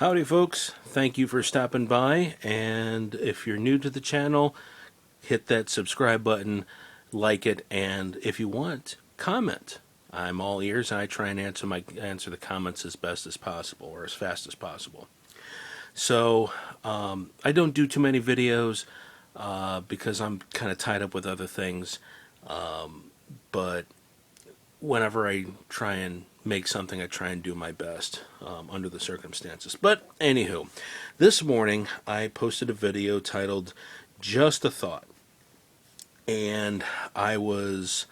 Howdy folks, thank you for stopping by, and if you're new to the channel, hit that subscribe button, like it, and if you want, comment. I'm all ears, and I try and answer the comments as best as possible, or as fast as possible. So, I don't do too many videos, because I'm kind of tied up with other things, but whenever I try and make something, I try and do my best under the circumstances. But anywho, this morning I posted a video titled Just a Thought, and I was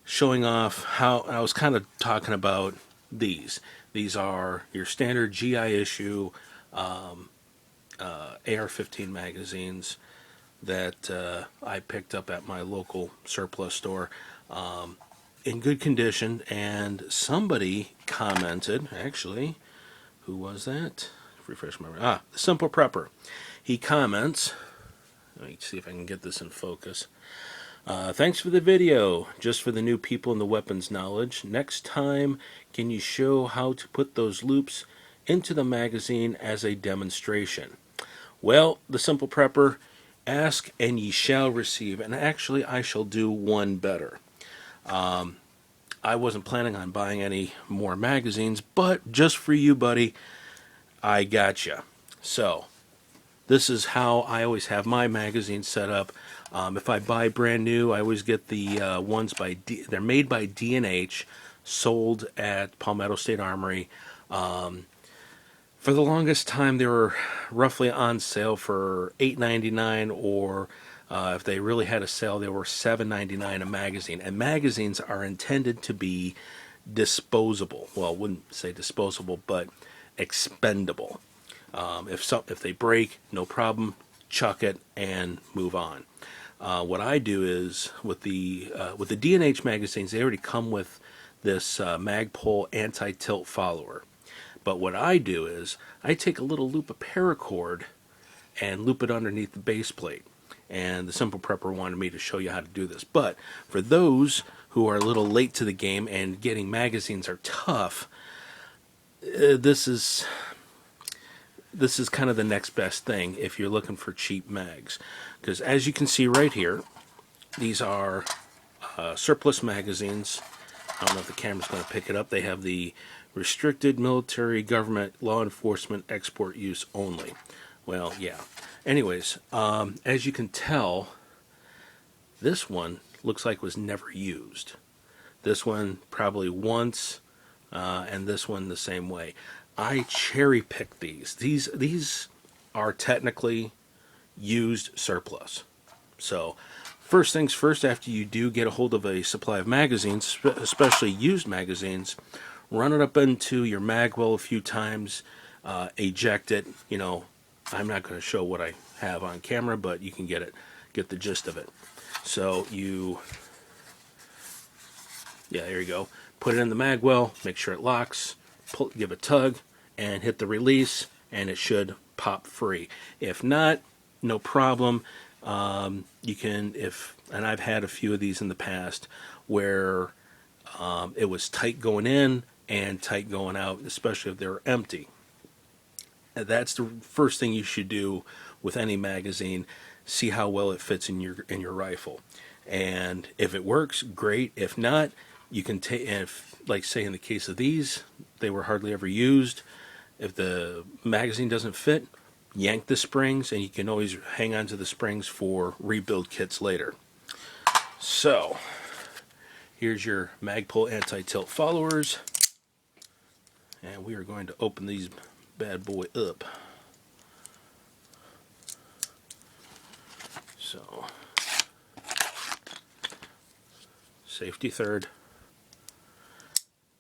showing off how I was kind of talking about these. These are your standard GI issue AR-15 magazines that I picked up at my local surplus store. In good condition, and somebody commented, actually, who was that? Refresh my memory. The Simple Prepper. He comments, let me see if I can get this in focus. Thanks for the video, just for the new people in the weapons knowledge. Next time, can you show how to put those loops into the magazine as a demonstration? Well, the Simple Prepper, ask and ye shall receive, and actually I shall do one better. I wasn't planning on buying any more magazines, but just for you, buddy, I gotcha. So, this is how I always have my magazines set up. If I buy brand new, I always get the ones they're made by D&H, sold at Palmetto State Armory. For the longest time, they were roughly on sale for $8.99, or if they really had a sale, they were $7.99 a magazine. And magazines are intended to be disposable. Well, I wouldn't say disposable, but expendable. If they break, no problem, chuck it and move on. What I do is with the D&H magazines, they already come with this Magpul anti-tilt follower. But what I do is I take a little loop of paracord and loop it underneath the base plate. And the Simple Prepper wanted me to show you how to do this. But for those who are a little late to the game and getting magazines are tough, this is kind of the next best thing if you're looking for cheap mags. Because as you can see right here, these are surplus magazines. I don't know if the camera's going to pick it up. They have the restricted military, government, law enforcement, export use only. Well, yeah. Anyways, as you can tell, this one looks like was never used. This one probably once, and this one the same way. I cherry picked these. These are technically used surplus. So, first things first, after you do get a hold of a supply of magazines, especially used magazines, run it up into your mag well a few times, eject it. You know, I'm not going to show what I have on camera, but you can get the gist of it. So there you go. Put it in the mag well, make sure it locks, give a tug, and hit the release, and it should pop free. If not, no problem. You can, and I've had a few of these in the past where it was tight going in and tight going out, especially if they're empty. That's the first thing you should do with any magazine. See how well it fits in your rifle, and if it works, great. If not, you can take, if, like say in the case of these, they were hardly ever used. If the magazine doesn't fit, yank the springs, and you can always hang on to the springs for rebuild kits later. So here's your Magpul anti-tilt followers, and we are going to open these bad boy up. So, safety third,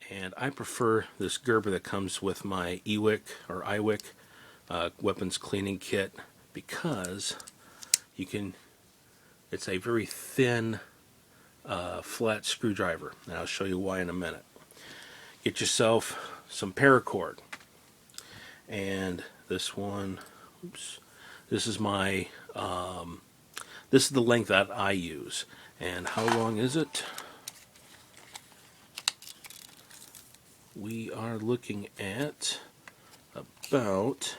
and I prefer this Gerber that comes with my EWIC or IWIC weapons cleaning kit, because it's a very thin flat screwdriver, and I'll show you why in a minute. Get yourself some paracord, and this one, this is my this is the length that I use. And how long is it? We are looking at about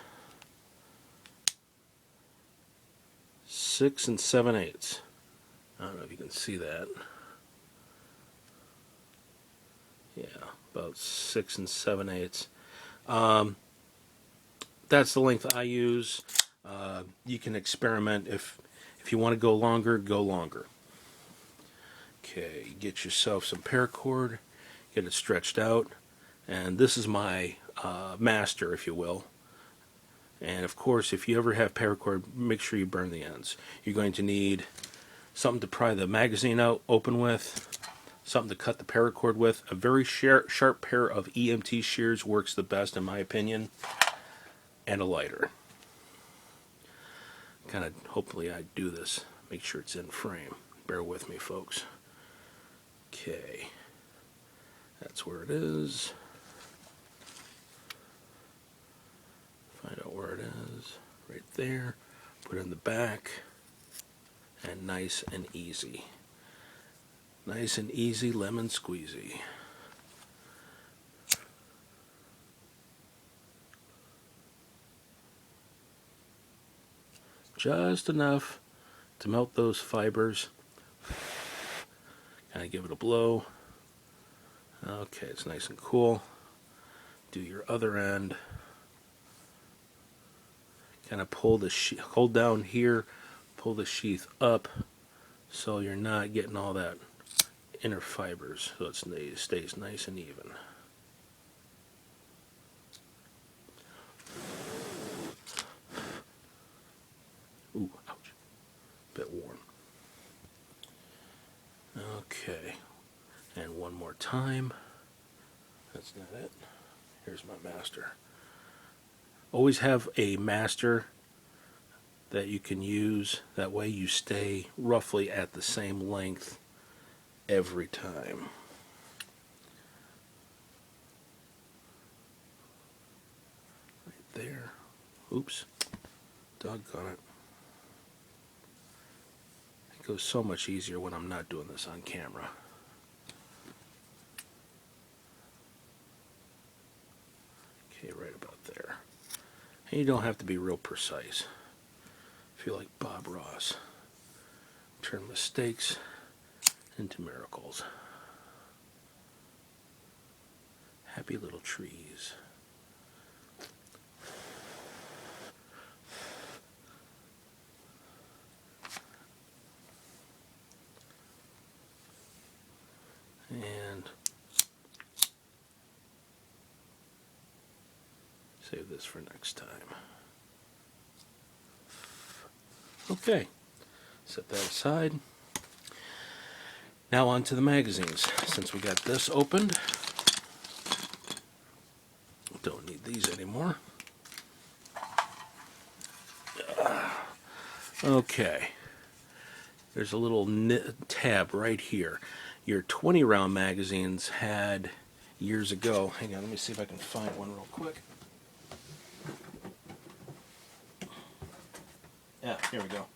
6 7/8. I don't know if you can see that. Yeah, about 6 7/8. That's the length I use. You can experiment if you want to go longer, go longer. Okay, get yourself some paracord, get it stretched out, and this is my master, if you will. And of course, if you ever have paracord, make sure you burn the ends. You're going to need something to pry the magazine out open with, something to cut the paracord with. A very sharp pair of EMT shears works the best in my opinion, and a lighter. Kind of, hopefully I do this. Make sure it's in frame. Bear with me, folks. Okay. That's where it is. Find out where it is. Right there. Put it in the back. And nice and easy. Nice and easy lemon squeezy. Just enough to melt those fibers. Kind of give it a blow. Okay, it's nice and cool. Do your other end. Kind of pull the hold down here, pull the sheath up, so you're not getting all that inner fibers, so it stays nice and even. Ooh, ouch. Bit warm. Okay, and one more time. That's not it. Here's my master. Always have a master that you can use. That way you stay roughly at the same length every time. Right there. Oops. Doggone it. It goes so much easier when I'm not doing this on camera. Okay, right about there. And you don't have to be real precise. Feel like Bob Ross. Turn mistakes into miracles. Happy little trees. And save this for next time. Okay, set that aside. Now on to the magazines. Since we got this opened, don't need these anymore. Okay, there's a little tab right here. Your 20 round magazines had years ago. Hang on, let me see if I can find one real quick. Yeah, here we go.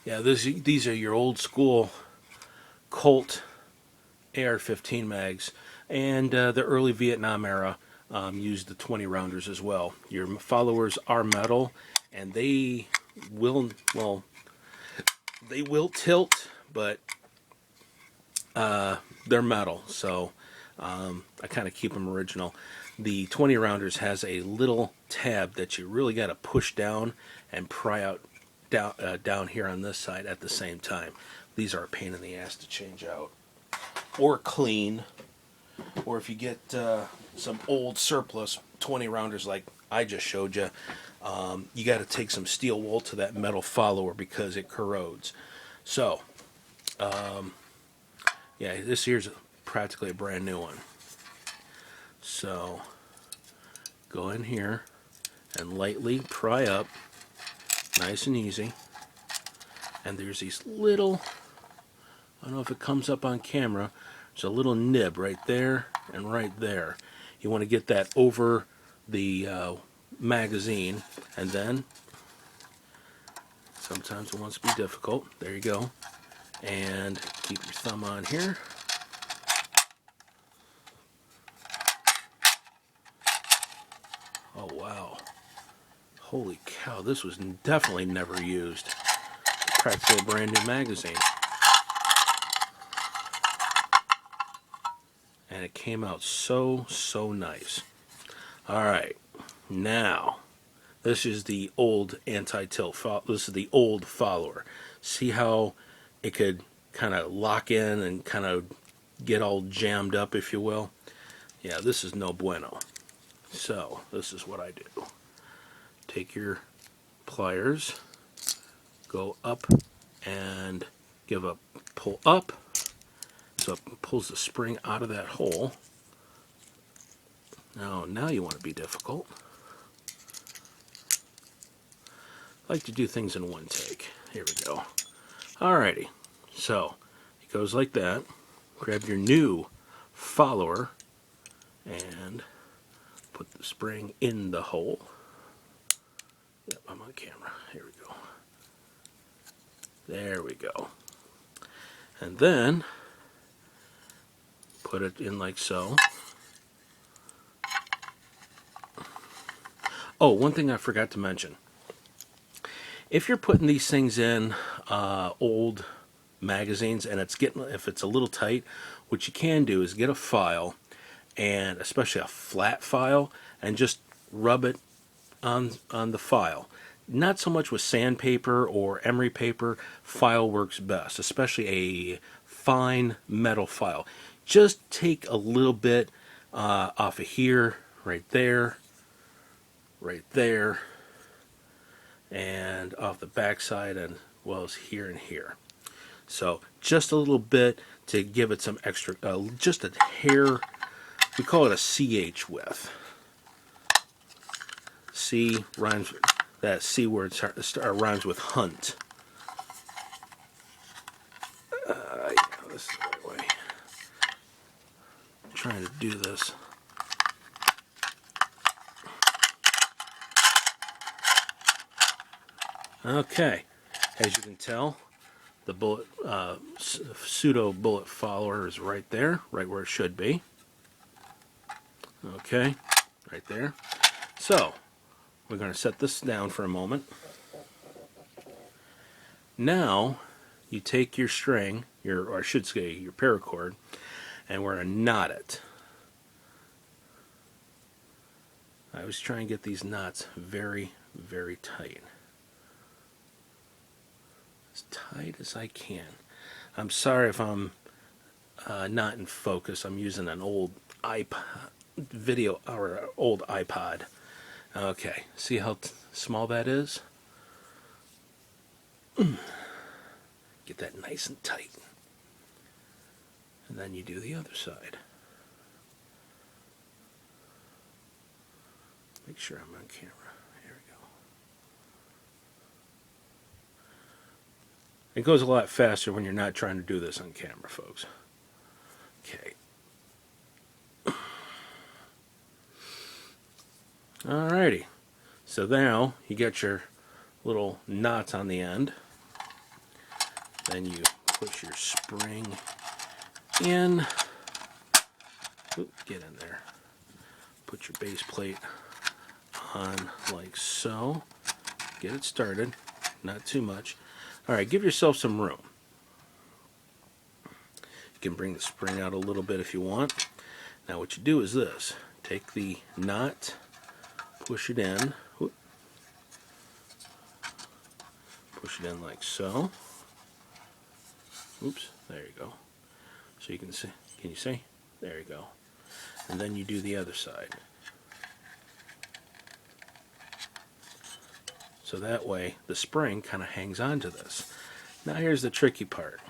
Yeah, these are your old school Colt AR-15 mags, and the early Vietnam era used the 20 rounders as well. Your followers are metal, and they will tilt, but they're metal, so I kind of keep them original. The 20 rounders has a little tab that you really got to push down and pry out down here on this side at the same time. These are a pain in the ass to change out or clean, or if you get some old surplus 20 rounders like I just showed you, you got to take some steel wool to that metal follower because it corrodes. So yeah, this here's practically a brand new one. So go in here and lightly pry up, nice and easy. And there's these little, I don't know if it comes up on camera, there's a little nib right there and right there. You want to get that over the magazine, and then sometimes it wants to be difficult. There you go. And keep your thumb on here. Oh, wow. Holy cow, this was definitely never used. Practically a brand new magazine. And it came out so nice. Alright, now, this is the old anti-tilt. This is the old follower. See how it could kind of lock in and kind of get all jammed up, if you will? Yeah, this is no bueno. So, this is what I do. Take your pliers, go up and give a pull up, so it pulls the spring out of that hole. Now you want to be difficult. I like to do things in one take. Here we go. Alrighty, so it goes like that. Grab your new follower and put the spring in the hole. Yep, I'm on camera. Here we go. There we go. And then put it in like so. Oh, one thing I forgot to mention. If you're putting these things in old magazines and if it's a little tight, what you can do is get a file, and especially a flat file, and just rub it on the file. Not so much with sandpaper or emery paper. File works best, especially a fine metal file. Just take a little bit off of here, right there, and off the back side, and well as here and here. So just a little bit to give it some extra, just a hair. We call it a CH width. C rhymes, that C word rhymes with hunt. Yeah, this is the right way. I'm trying to do this. Okay, as you can tell, the bullet pseudo bullet follower is right there, right where it should be. Okay, right there. So we're going to set this down for a moment. Now you take your string, or I should say your paracord, and we're going to knot it. I always try and get these knots very, very tight. As tight as I can. I'm sorry if I'm not in focus. I'm using an old old iPod. Okay, see how small that is? Get that nice and tight. And then you do the other side. Make sure I'm on camera. Here we go. It goes a lot faster when you're not trying to do this on camera, folks. Okay. Alrighty. So now you get your little knots on the end. Then you push your spring in. Oop, get in there. Put your base plate on like so. Get it started. Not too much. Alright, give yourself some room. You can bring the spring out a little bit if you want. Now what you do is this. Take the knot, push it in. Whoop. Push it in like so. Oops, there you go. So you can see, can you see? There you go. And then you do the other side. So that way the spring kind of hangs onto this. Now here's the tricky part.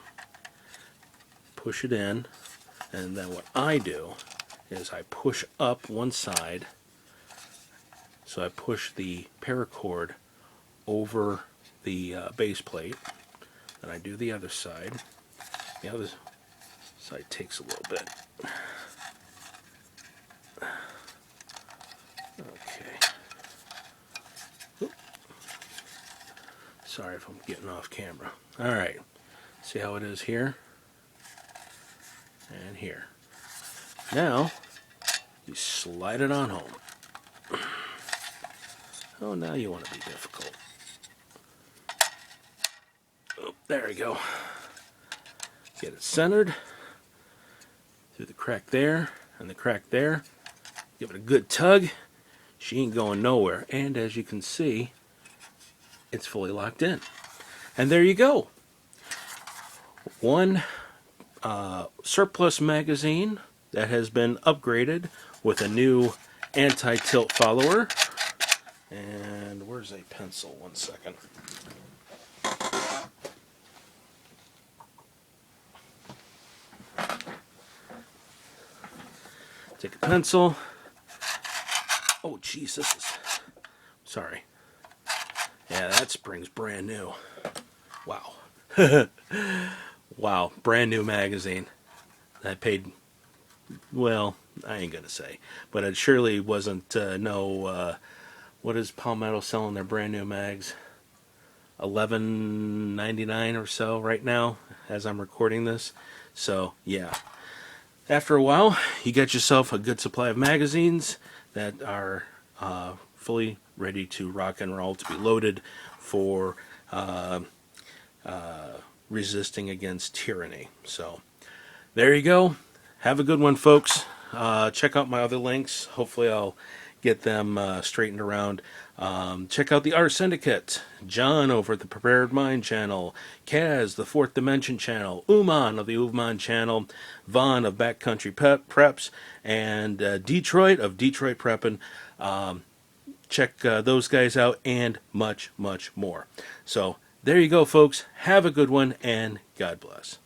Push it in, and then what I do is I push up one side. So I push the paracord over the base plate. Then I do the other side. The other side takes a little bit. Okay. Oop. Sorry if I'm getting off camera. Alright. See how it is here? And here. Now, you slide it on home. Oh, now you want to be difficult. Oh, there we go. Get it centered through the crack there and the crack there. Give it a good tug. She ain't going nowhere. And as you can see, it's fully locked in. And there you go. One surplus magazine that has been upgraded with a new anti-tilt follower. And where's a pencil? One second. Take a pencil. Oh, jeez, this is... Sorry. Yeah, that spring's brand new. Wow. Wow, brand new magazine. I paid, well, I ain't gonna say, but it surely wasn't what is Palmetto selling their brand new mags? $11.99 or so right now, as I'm recording this. So yeah, after a while, you get yourself a good supply of magazines that are fully ready to rock and roll, to be loaded for resisting against tyranny. So there you go. Have a good one, folks. Check out my other links. Hopefully I'll get them straightened around. Check out the R Syndicate, John over at the PreparedMind channel, Kaz, the Fourth Dimension channel, OOMAN of the OOMAN channel, Vaughn of Backcountry Preps, and Detroit of Detroit Preppin. Check those guys out and much, much more. So there you go, folks. Have a good one, and God bless.